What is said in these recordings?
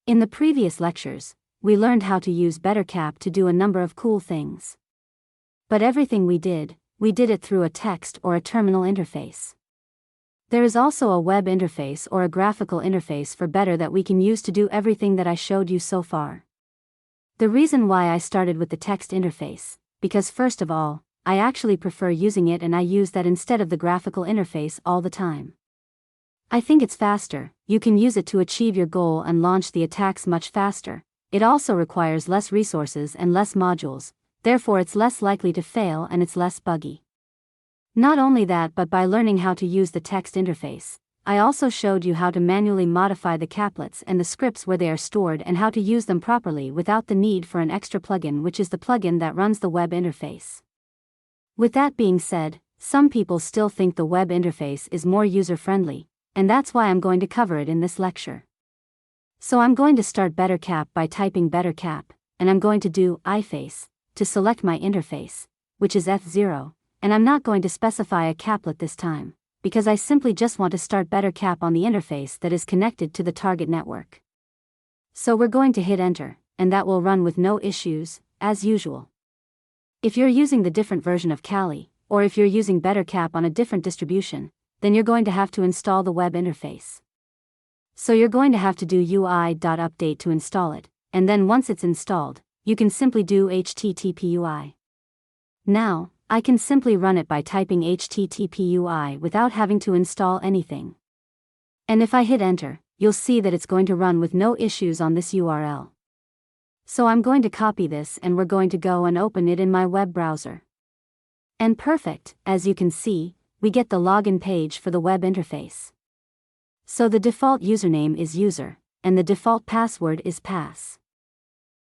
In the previous lectures, we learned how to use Bettercap to do a number of cool things. But everything we did it through a text or a terminal interface. There is also a web interface or a graphical interface for Better that we can use to do everything that I showed you so far. The reason why I started with the text interface, because first of all, I actually prefer using it and I use that instead of the graphical interface all the time. I think it's faster, you can use it to achieve your goal and launch the attacks much faster. It also requires less resources and less modules, therefore it's less likely to fail and it's less buggy. Not only that, but by learning how to use the text interface, I also showed you how to manually modify the caplets and the scripts where they are stored and how to use them properly without the need for an extra plugin, which is the plugin that runs the web interface. With that being said, some people still think the web interface is more user-friendly, and that's why I'm going to cover it in this lecture. So I'm going to start Bettercap by typing Bettercap, and I'm going to do iFace to select my interface, which is F0, and I'm not going to specify a caplet this time, because I simply just want to start Bettercap on the interface that is connected to the target network. So we're going to hit enter, and that will run with no issues, as usual. If you're using the different version of Kali, or if you're using Bettercap on a different distribution, then you're going to have to install the web interface. So you're going to have to do UI.update to install it, and then once it's installed, you can simply do HTTP UI. Now, I can simply run it by typing HTTP UI without having to install anything. And if I hit enter, you'll see that it's going to run with no issues on this URL. So I'm going to copy this and we're going to go and open it in my web browser. And perfect, as you can see, we get the login page for the web interface. So the default username is user, and the default password is pass.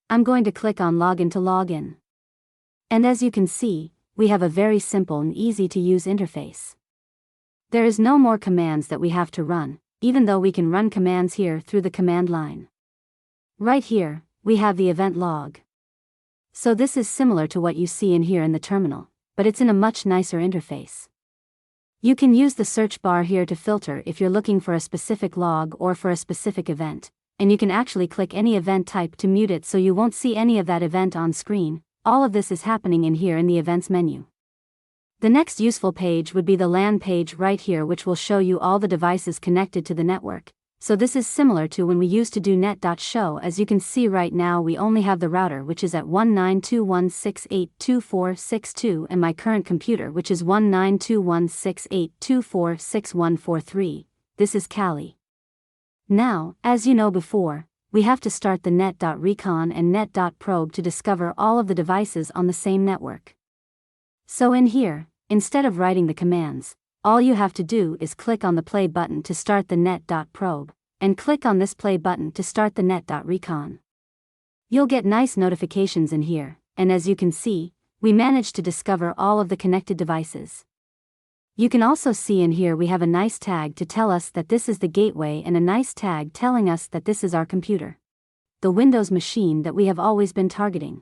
I'm going to click on login to login. And as you can see, we have a very simple and easy to use interface. There is no more commands that we have to run, even though we can run commands here through the command line. Right here, we have the event log. So this is similar to what you see in here in the terminal, but it's in a much nicer interface. You can use the search bar here to filter if you're looking for a specific log or for a specific event, and you can actually click any event type to mute it so you won't see any of that event on screen. All of this is happening in here in the events menu. The next useful page would be the LAN page right here, which will show you all the devices connected to the network. So this is similar to when we used to do net.show. As you can see right now, we only have the router, which is at 192.168.24.62, and my current computer, which is 192.168.24.6143. This is Kali. Now, as you know before, we have to start the net.recon and net.probe to discover all of the devices on the same network. So in here, instead of writing the commands, all you have to do is click on the play button to start the net.probe, and click on this play button to start the net.recon. You'll get nice notifications in here, and as you can see, we managed to discover all of the connected devices. You can also see in here we have a nice tag to tell us that this is the gateway and a nice tag telling us that this is our computer. The Windows machine that we have always been targeting.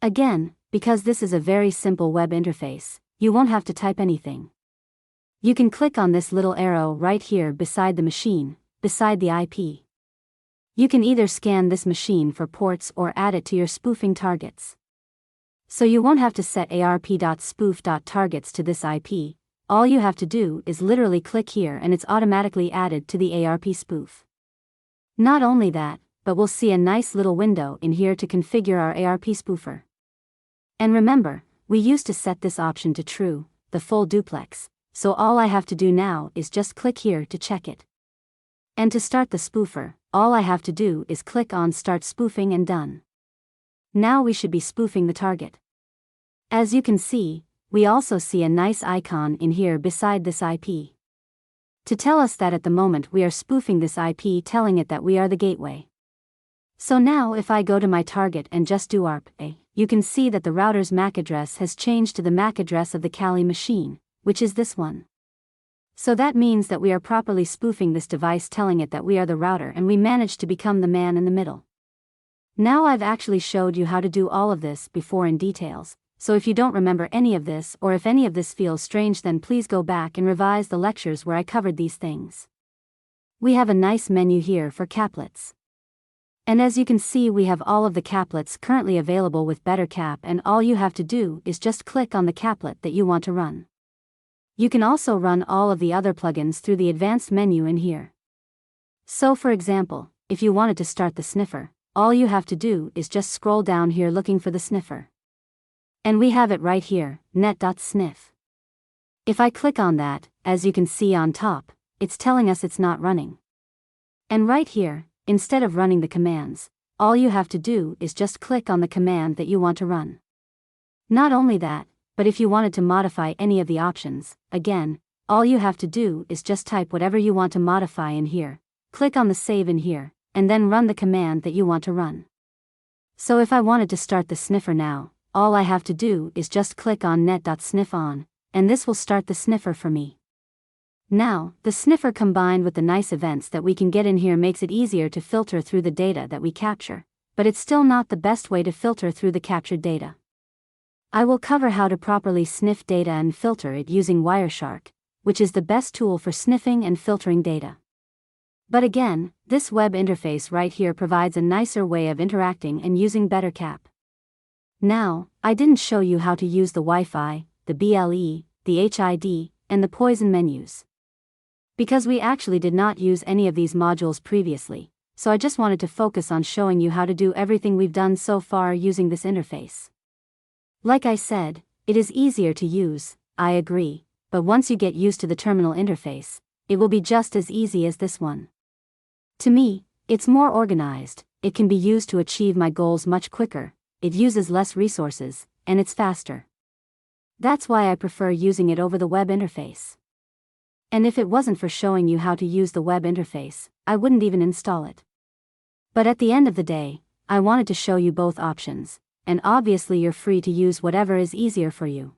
Again, because this is a very simple web interface, you won't have to type anything. You can click on this little arrow right here beside the machine, beside the IP. You can either scan this machine for ports or add it to your spoofing targets. So you won't have to set arp.spoof.targets to this IP, all you have to do is literally click here and it's automatically added to the ARP spoof. Not only that, but we'll see a nice little window in here to configure our ARP spoofer. And remember, we used to set this option to true, the full duplex. So all I have to do now is just click here to check it. And to start the spoofer, all I have to do is click on Start Spoofing and done. Now we should be spoofing the target. As you can see, we also see a nice icon in here beside this IP. To tell us that at the moment we are spoofing this IP, telling it that we are the gateway. So now if I go to my target and just do ARP, you can see that the router's MAC address has changed to the MAC address of the Kali machine, which is this one. So that means that we are properly spoofing this device, telling it that we are the router, and we managed to become the man in the middle. Now I've actually showed you how to do all of this before in details, so if you don't remember any of this or if any of this feels strange, then please go back and revise the lectures where I covered these things. We have a nice menu here for caplets. And as you can see, we have all of the caplets currently available with Bettercap, and all you have to do is just click on the caplet that you want to run. You can also run all of the other plugins through the advanced menu in here. So for example, if you wanted to start the sniffer, all you have to do is just scroll down here looking for the sniffer. And we have it right here, net.sniff. If I click on that, as you can see on top, it's telling us it's not running. And right here, instead of running the commands, all you have to do is just click on the command that you want to run. Not only that, but if you wanted to modify any of the options, again, all you have to do is just type whatever you want to modify in here, click on the save in here, and then run the command that you want to run. So if I wanted to start the sniffer now, all I have to do is just click on net.sniff on, and this will start the sniffer for me. Now, the sniffer combined with the nice events that we can get in here makes it easier to filter through the data that we capture, but it's still not the best way to filter through the captured data. I will cover how to properly sniff data and filter it using Wireshark, which is the best tool for sniffing and filtering data. But again, this web interface right here provides a nicer way of interacting and using Bettercap. Now, I didn't show you how to use the Wi-Fi, the BLE, the HID, and the poison menus. Because we actually did not use any of these modules previously, so I just wanted to focus on showing you how to do everything we've done so far using this interface. Like I said, it is easier to use, I agree, but once you get used to the terminal interface, it will be just as easy as this one. To me, it's more organized, it can be used to achieve my goals much quicker, it uses less resources, and it's faster. That's why I prefer using it over the web interface. And if it wasn't for showing you how to use the web interface, I wouldn't even install it. But at the end of the day, I wanted to show you both options, and obviously you're free to use whatever is easier for you.